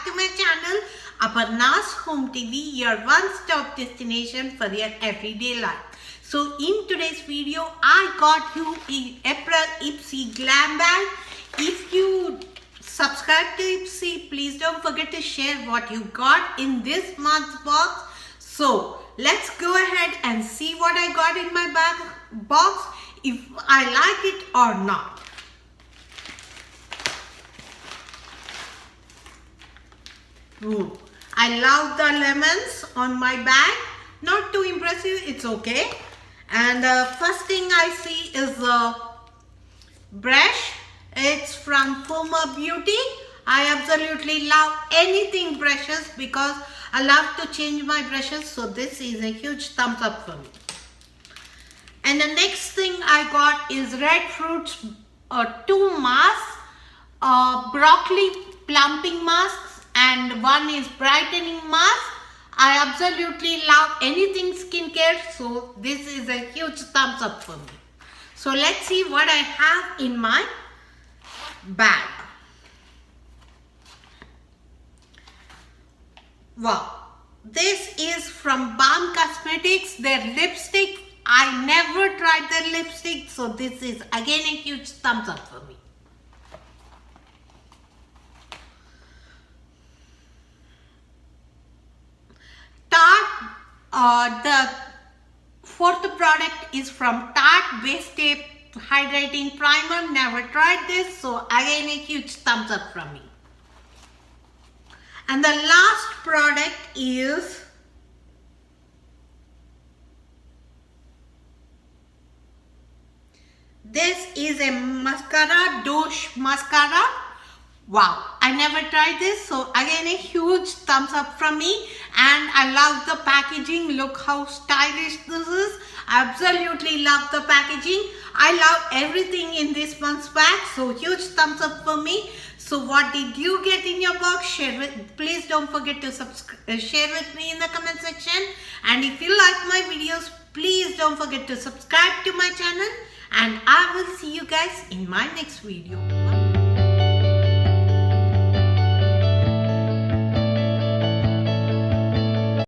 back to my channel, Aparna's Home TV, your one-stop destination for your everyday life. So in today's video, I got you April Ipsy Glam Bag. If you subscribe to Ipsy, please don't forget to share what you got in this month's box. So let's go ahead and see what I got in my box, if I like it or not. Ooh, I love the lemons on my bag. Not too impressive, it's okay. And the first thing I see is a brush. It's from Puma Beauty. I absolutely love anything brushes because I love to change my brushes. So this is a huge thumbs up for me. And the next thing I got is red fruits, 2 masks, broccoli plumping masks, and one is brightening mask. I absolutely love anything skincare, so this is a huge thumbs up for me. So let's see what I have in my bag. Wow, this is from Balm Cosmetics, their lipstick. I never tried their lipstick, so this is again a huge thumbs up for me. The fourth product is from Tarte Base Tape Hydrating Primer. Never tried this, so again a huge thumbs up from me. And the last product is this is a mascara, Dosh mascara. Wow, I never tried this, so again a huge thumbs up from me. And I love the packaging. Look how stylish this is. I absolutely love the packaging. I love everything in this month's bag, so huge thumbs up for me. So what did you get in your box? Please don't forget to share with me in the comment section. And if you like my videos, please don't forget to subscribe to my channel. And I will see you guys in my next video.